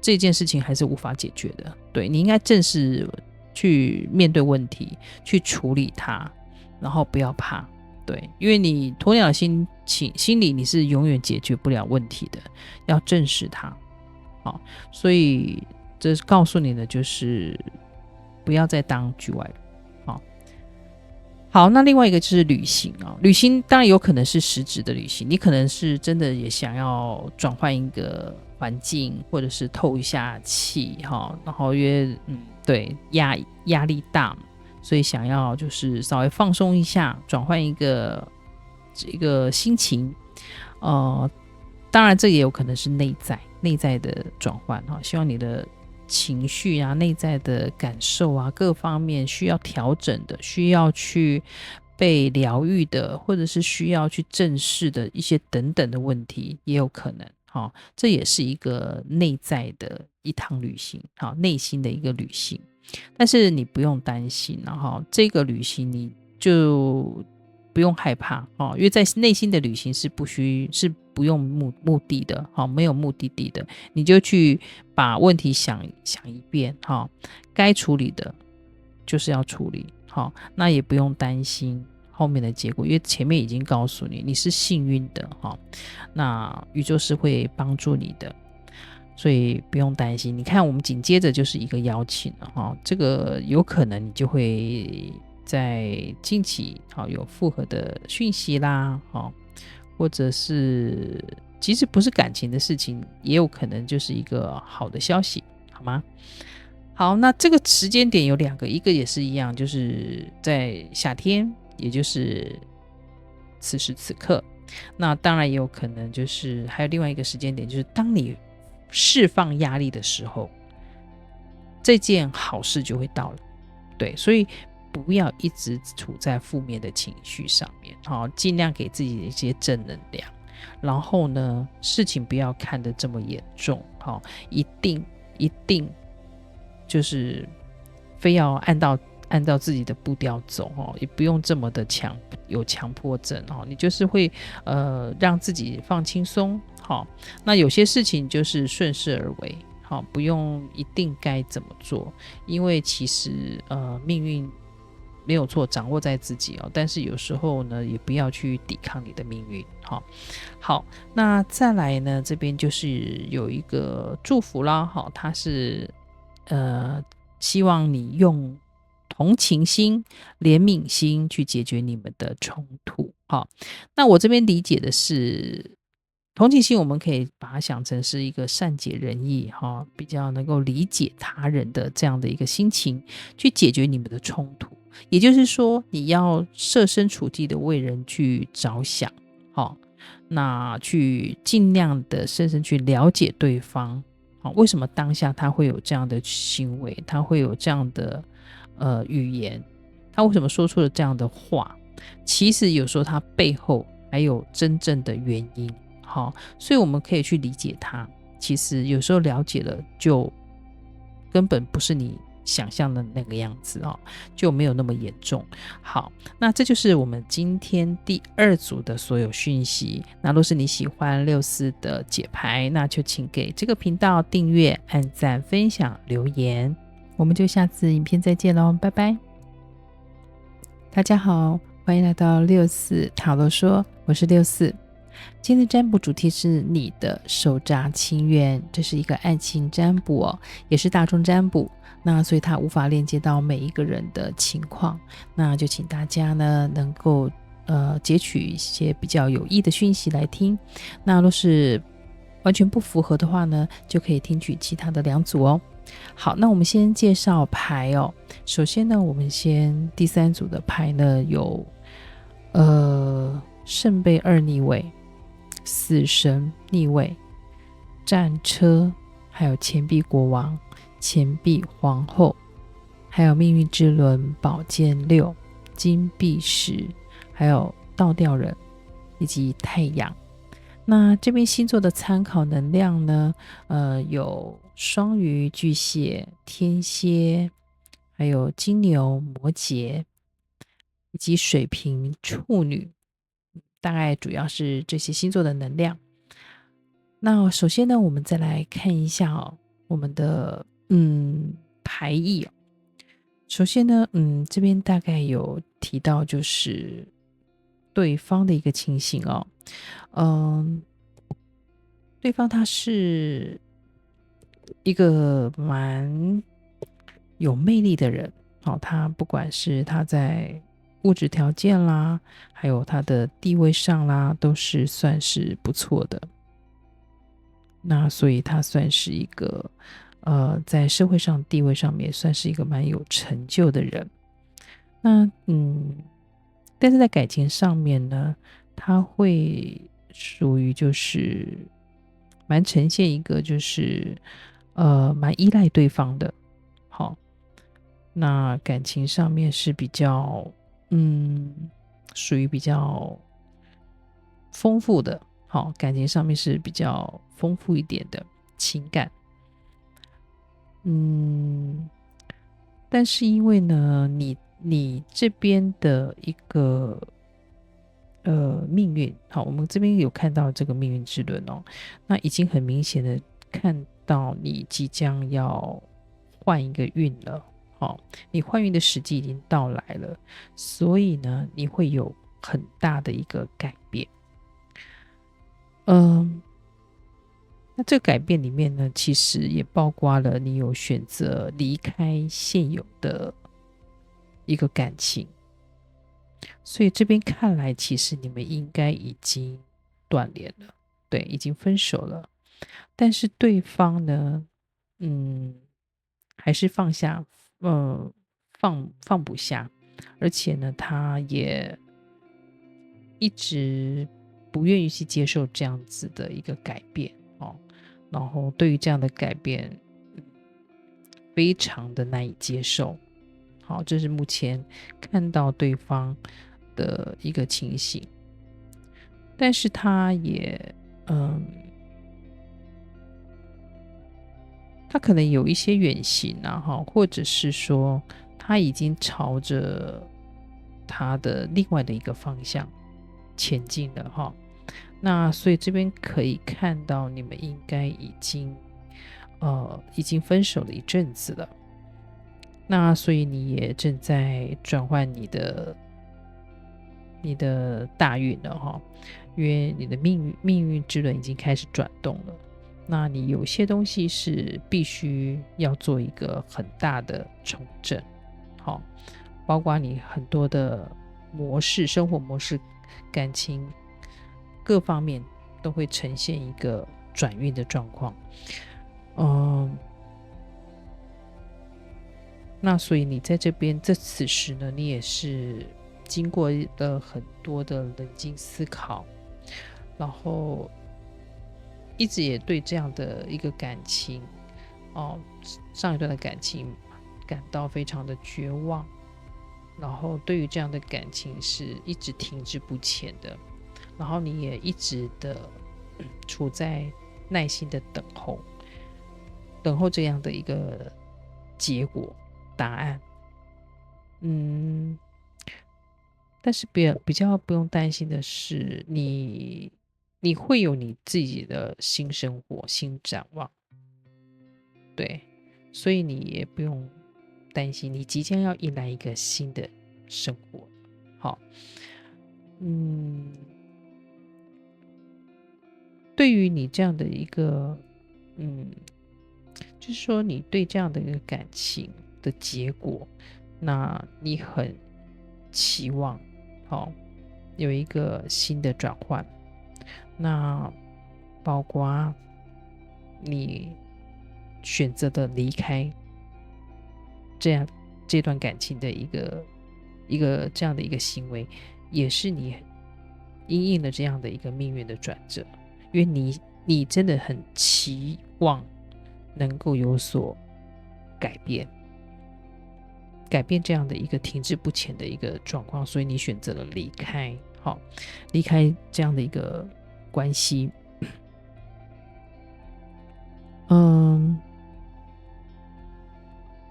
这件事情还是无法解决的。对，你应该正式去面对问题，去处理它，然后不要怕。对，因为你鸵鸟的心理你是永远解决不了问题的，要正视它。好，所以这告诉你的就是不要再当局外人。好，那另外一个就是旅行旅行当然有可能是实质的旅行，你可能是真的也想要转换一个环境，或者是透一下气然后对压力大嘛，所以想要就是稍微放松一下，转换一个心情。当然这也有可能是内在的转换希望你的情绪啊、内在的感受啊，各方面需要调整的，需要去被疗愈的，或者是需要去正视的一些等等的问题，也有可能这也是一个内在的一趟旅行，内心的一个旅行。但是你不用担心这个旅行你就不用害怕因为在内心的旅行是不用目的的没有目的地的，你就去把问题想一遍该处理的就是要处理那也不用担心后面的结果，因为前面已经告诉你是幸运的那宇宙是会帮助你的，所以不用担心。你看我们紧接着就是一个邀请了这个有可能你就会在近期有复合的讯息啦或者是其实不是感情的事情，也有可能就是一个好的消息，好吗？好，那这个时间点有2个，一个也是一样，就是在夏天，也就是此时此刻。那当然也有可能就是还有另外一个时间点，就是当你释放压力的时候，这件好事就会到了。对，所以不要一直处在负面的情绪上面尽量给自己一些正能量。然后呢，事情不要看得这么严重一定就是非要按照自己的步调走也不用这么的有强迫症你就是会让自己放轻松那有些事情就是顺势而为不用一定该怎么做，因为其实命运没有错，掌握在自己但是有时候呢也不要去抵抗你的命运好，那再来呢，这边就是有一个祝福啦它是希望你用同情心、怜悯心去解决你们的冲突那我这边理解的是同情心，我们可以把它想成是一个善解人意比较能够理解他人的这样的一个心情，去解决你们的冲突。也就是说，你要设身处地的为人去着想那去尽量的深深去了解对方为什么当下他会有这样的行为，他会有这样的语言，他为什么说出了这样的话，其实有时候他背后还有真正的原因所以我们可以去理解他，其实有时候了解了就根本不是你想象的那个样子就没有那么严重。好，那这就是我们今天第2组的所有讯息。那若是你喜欢64的解牌，那就请给这个频道订阅、按赞、分享、留言。我们就下次影片再见咯，拜拜。大家好，欢迎来到64塔罗说，我是64。今天的占卜主题是你的手札情缘，这是一个爱情占卜也是大众占卜，那所以它无法链接到每一个人的情况，那就请大家呢能够截取一些比较有益的讯息来听，那若是完全不符合的话呢，就可以听取其他的2组好，那我们先介绍牌首先呢，我们先第3组的牌呢有圣杯2逆位，死神逆位，战车，还有钱币国王、钱币皇后，还有命运之轮、宝剑6、金币10，还有倒吊人以及太阳。那这边星座的参考能量呢，有双鱼、巨蟹、天蝎，还有金牛、摩羯，以及水瓶、处女，大概主要是这些星座的能量。那首先呢，我们再来看一下我们的牌意。首先呢，这边大概有提到就是对方的一个情形对方他是一个蛮有魅力的人，他不管是他在物质条件啦，还有他的地位上啦，都是算是不错的。那所以他算是一个在社会上地位上面算是一个蛮有成就的人。那但是在感情上面呢，他会属于就是蛮呈现一个就是蛮依赖对方的。好，那感情上面是比较属于比较丰富的。好，感情上面是比较丰富一点的情感。但是因为呢，你这边的一个命运，好，我们这边有看到这个命运之轮那已经很明显的看到你即将要换一个运了。好，你换运的时机已经到来了，所以呢，你会有很大的一个改变。那这个改变里面呢，其实也包括了你有选择离开现有的一个感情，所以这边看来，其实你们应该已经断联了，对，已经分手了。但是对方呢，还是放下，放不下，而且呢，他也一直不愿意去接受这样子的一个改变然后对于这样的改变，非常的难以接受。好，这是目前看到对方的一个情形，但是他也，他可能有一些远行或者是说他已经朝着他的另外的一个方向前进了那所以这边可以看到你们应该已经分手了一阵子了。那所以你也正在转换你的大运了因为你的命运之轮已经开始转动了。那你有些东西是必须要做一个很大的重整包括你很多的模式、生活模式、感情各方面都会呈现一个转运的状况。那所以你在这边此时呢，你也是经过了很多的冷静思考，然后一直也对这样的一个感情上一段的感情感到非常的绝望，然后对于这样的感情是一直停滞不前的，然后你也一直的处在耐心的等候这样的一个结果答案。但是比较不用担心的是你会有你自己的新生活、新展望，对，所以你也不用担心你即将要迎来一个新的生活。好，对于你这样的一个就是说你对这样的一个感情的结果，那你很期望有一个新的转换，那包括你选择的离开这段感情的一个这样的一个行为，也是你因应了这样的一个命运的转折，因为你真的很期望能够有所改变这样的一个停滞不前的一个状况，所以你选择了离开，好，离开这样的一个关系。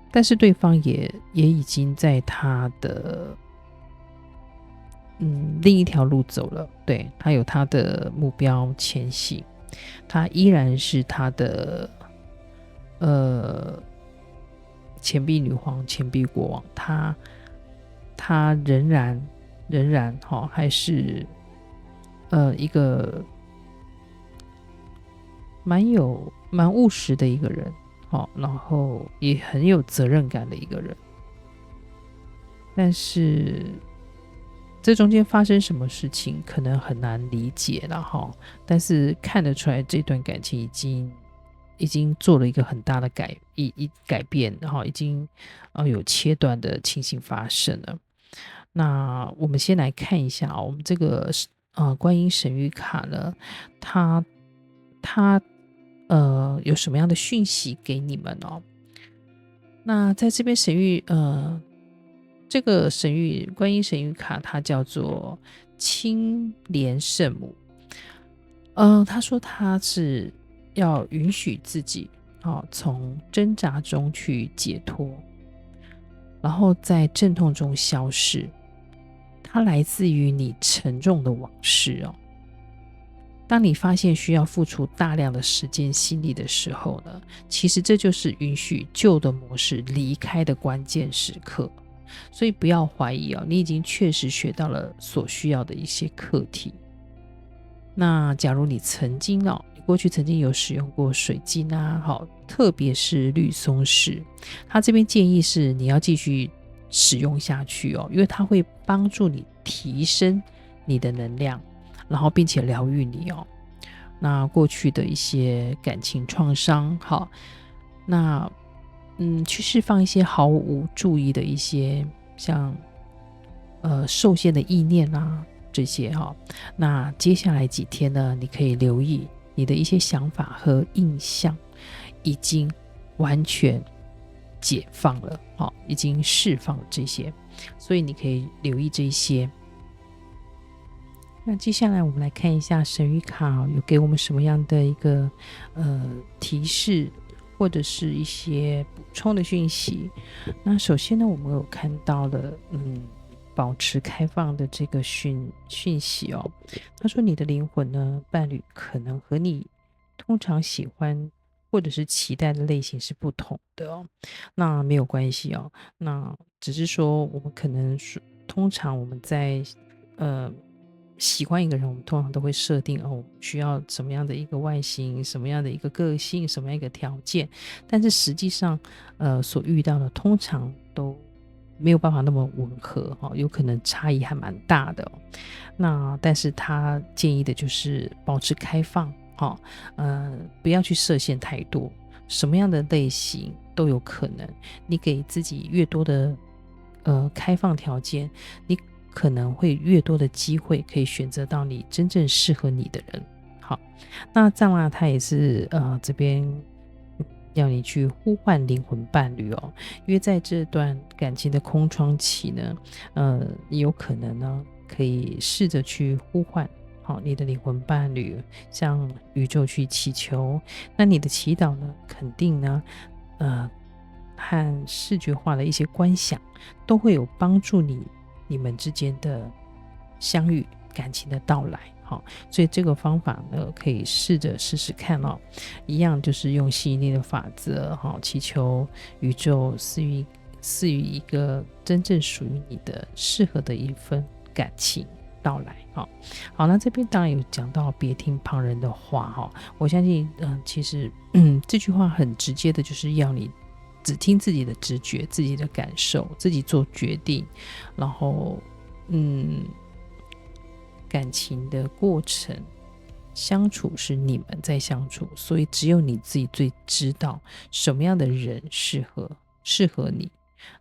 但是对方也已经在他的另一条路走了，对，他有他的目标前行，他依然是他的钱币女皇、钱币国王，他仍然还是一个蛮务实的一个人，然后也很有责任感的一个人。但是这中间发生什么事情可能很难理解了但是看得出来这段感情已经做了一个很大的改变，然后已经有切断的情形发生了。那我们先来看一下我们这个观音神谕卡呢，它有什么样的讯息给你们那在这边神谕这个神谕观音神谕卡它叫做青莲圣母。他说他是要允许自己从挣扎中去解脱，然后在阵痛中消逝。它来自于你沉重的往事当你发现需要付出大量的时间心力的时候呢，其实这就是允许旧的模式离开的关键时刻。所以不要怀疑你已经确实学到了所需要的一些课题。那假如你你过去曾经有使用过水晶特别是绿松石，它这边建议是你要继续使用下去因为它会帮助你提升你的能量，然后并且疗愈你那过去的一些感情创伤那去释放一些毫无注意的一些像受限的意念这些那接下来几天呢，你可以留意你的一些想法和印象已经完全解放了已经释放了这些，所以你可以留意这些。那接下来我们来看一下神谕卡有给我们什么样的一个提示或者是一些补充的讯息。那首先呢，我们有看到了保持开放的这个讯息他说你的灵魂呢，伴侣可能和你通常喜欢或者是期待的类型是不同的那没有关系那只是说我们可能通常我们在喜欢一个人，我们通常都会设定需要什么样的一个外形，什么样的一个个性，什么样一个条件，但是实际上所遇到的通常都没有办法那么吻合有可能差异还蛮大的那但是他建议的就是保持开放不要去设限太多，什么样的类型都有可能，你给自己越多的开放条件，你可能会越多的机会可以选择到你真正适合你的人。好，那藏拉他也是这边要你去呼唤灵魂伴侣因为在这段感情的空窗期呢你有可能呢可以试着去呼唤你的灵魂伴侣，向宇宙去祈求。那你的祈祷呢，肯定呢和视觉化的一些观想都会有帮助你们之间的相遇，感情的到来所以这个方法呢可以试着试试看一样就是用吸引力的法则祈求宇宙赐予一个真正属于你的适合的一份感情到来好，那这边当然有讲到别听旁人的话我相信其实这句话很直接的就是要你只听自己的直觉，自己的感受，自己做决定，然后感情的过程相处是你们在相处，所以只有你自己最知道什么样的人适合你。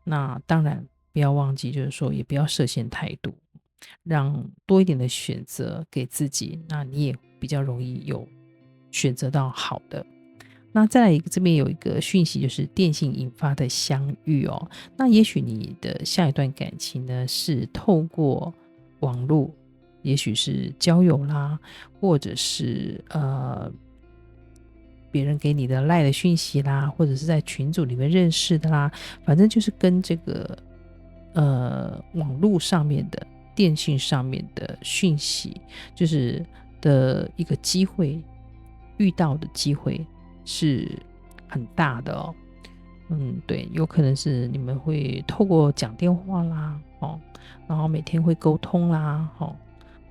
那当然不要忘记就是说也不要设限太多让多一点的选择给自己，那你也比较容易有选择到好的。那再来一个，这边有一个讯息，就是电信引发的相遇哦。那也许你的下一段感情呢，是透过网络，也许是交友啦，或者是别人给你的赖的讯息啦，或者是在群组里面认识的啦，反正就是跟这个网络上面的电信上面的讯息，就是的一个机会，遇到的机会是很大的哦。对，有可能是你们会透过讲电话啦，然后每天会沟通啦，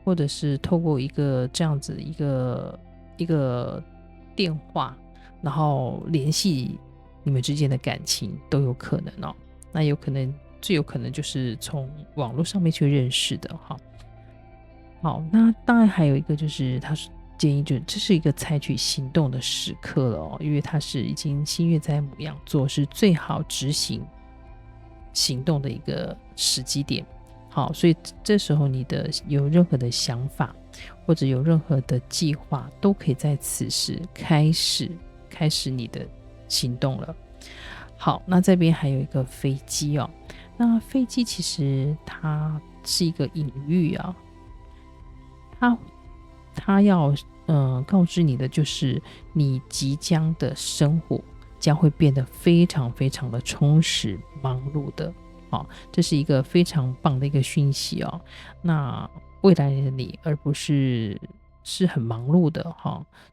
或者是透过一个这样子一个电话，然后联系你们之间的感情都有可能哦。那有可能最有可能就是从网络上面去认识的哈。好，那当然还有一个就是他建议，就这是一个采取行动的时刻了哦，因为他是已经新月在牡羊座，是最好执行行动的一个时机点。好，所以这时候你的有任何的想法或者有任何的计划，都可以在此时开始你的行动了。好，那这边还有一个飞机哦，那飞机其实它是一个隐喻啊，它要告知你的就是你即将的生活将会变得非常非常的充实忙碌的。这是一个非常棒的一个讯息哦。那未来的你而不是很忙碌的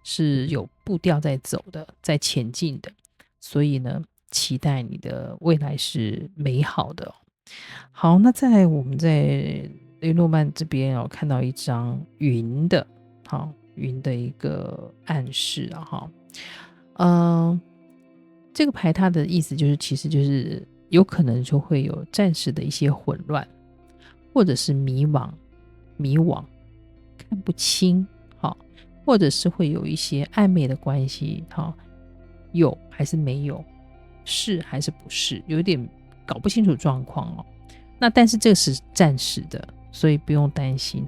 是有步调在走的，在前进的，所以呢期待你的未来是美好的。好，那在我们在雷诺曼这边看到一张云的一个暗示这个牌它的意思就是其实就是有可能就会有暂时的一些混乱，或者是迷惘看不清或者是会有一些暧昧的关系有还是没有，是还是不是，有点搞不清楚状况那但是这个是暂时的，所以不用担心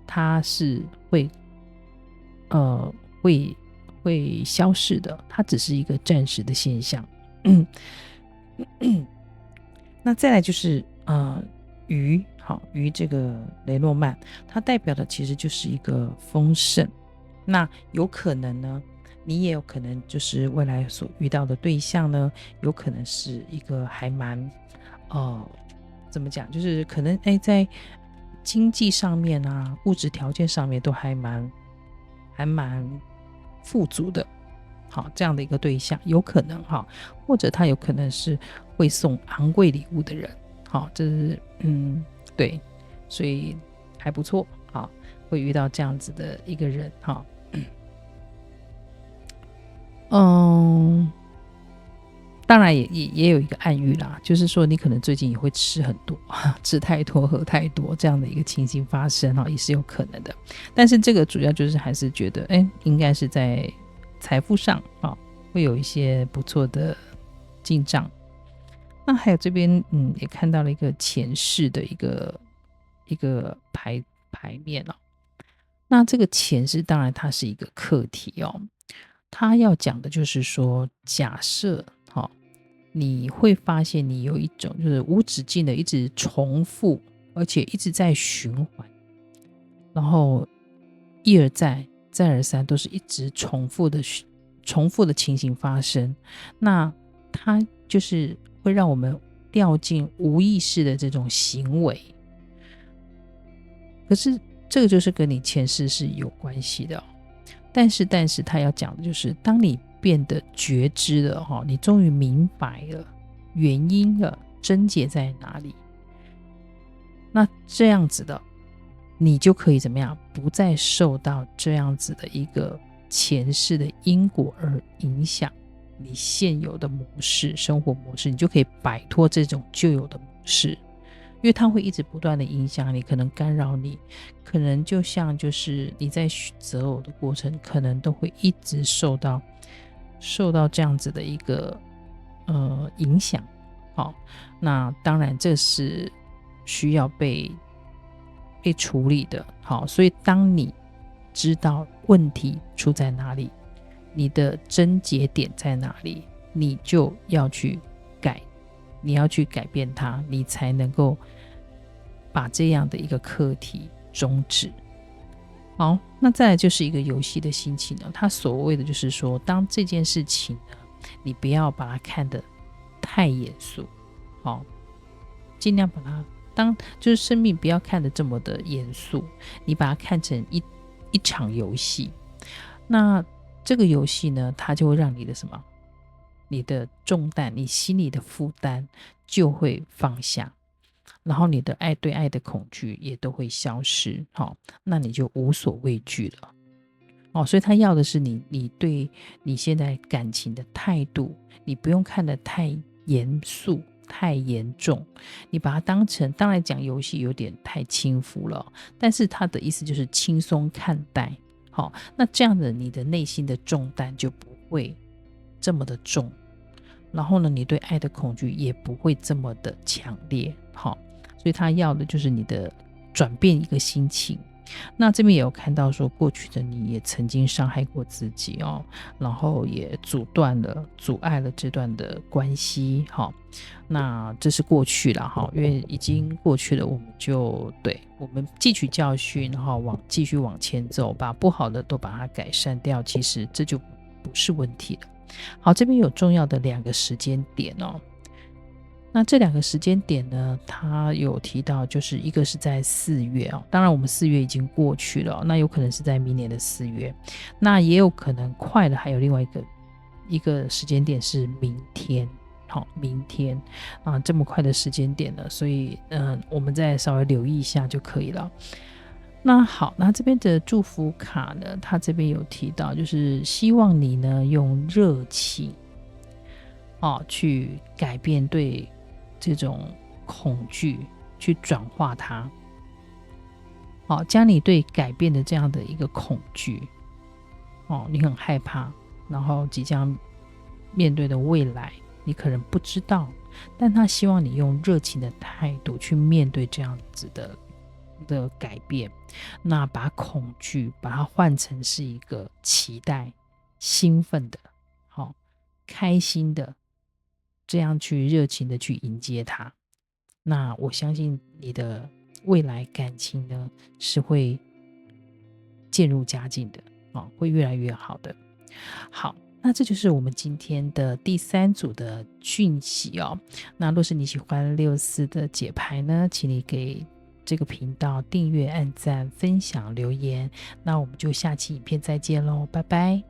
它是会消逝的，它只是一个暂时的现象。那再来就是鱼这个雷诺曼，它代表的其实就是一个丰盛。那有可能呢，你也有可能就是未来所遇到的对象呢，有可能是一个还蛮怎么讲，就是可能在经济上面啊，物质条件上面都还蛮富足的这样的一个对象，有可能或者他有可能是会送昂贵礼物的人这是对，所以还不错会遇到这样子的一个人当然也有一个暗喻啦，就是说你可能最近也会吃很多吃太多喝太多这样的一个情形发生也是有可能的。但是这个主要就是还是觉得应该是在财富上会有一些不错的进账。那还有这边也看到了一个前世的一个牌面那这个前世当然它是一个课题它要讲的就是说，假设你会发现你有一种就是无止境的一直重复，而且一直在循环，然后一而再再而三都是一直重复的情形发生，那它就是会让我们掉进无意识的这种行为。可是这个就是跟你前世是有关系的但是他要讲的就是当你变得觉知了你终于明白了原因了，症结在哪里，那这样子的你就可以怎么样，不再受到这样子的一个前世的因果而影响你现有的模式生活模式，你就可以摆脱这种旧有的模式，因为它会一直不断的影响你，可能干扰你，可能就像就是你在择偶的过程可能都会一直受到这样子的一个影响那当然这是需要被被处理的。好，所以当你知道问题出在哪里，你的症结点在哪里，你就要去改，你要去改变它，你才能够把这样的一个课题终止。好，那再来就是一个游戏的心情呢。它所谓的就是说，当这件事情呢，你不要把它看得太严肃，好，尽量把它就是生命不要看得这么的严肃，你把它看成一场游戏。那这个游戏呢，它就会让你的什么？你的重担，你心里的负担就会放下，然后你的对爱的恐惧也都会消失。好，那你就无所畏惧了。所以他要的是你对你现在感情的态度，你不用看得太严肃太严重，你把它当成，当然讲游戏有点太轻浮了，但是他的意思就是轻松看待。好，那这样的你的内心的重担就不会这么的重，然后呢，你对爱的恐惧也不会这么的强烈。好，所以他要的就是你的转变一个心情。那这边也有看到说，过去的你也曾经伤害过自己然后也阻碍了这段的关系。那这是过去了因为已经过去了，我们汲取教训，然后继续往前走，把不好的都把它改善掉，其实这就不是问题了。好，这边有重要的2个时间点那这2个时间点呢，他有提到，就是一个是在4月当然我们4月已经过去了那有可能是在明年的4月，那也有可能快了，还有另外一个时间点是明天。好，明天这么快的时间点了，所以我们再稍微留意一下就可以了。那好，那这边的祝福卡呢，他这边有提到，就是希望你呢用热情去改变对这种恐惧，去转化它。将你对改变的这样的一个恐惧你很害怕，然后即将面对的未来你可能不知道，但他希望你用热情的态度去面对这样子的改变，那把恐惧把它换成是一个期待、兴奋的开心的，这样去热情的去迎接它。那我相信你的未来感情呢是会渐入佳境的会越来越好的。好，那这就是我们今天的第3组的讯息那若是你喜欢64的解牌呢，请你给这个频道订阅、按赞、分享、留言。那我们就下期影片再见咯，拜拜。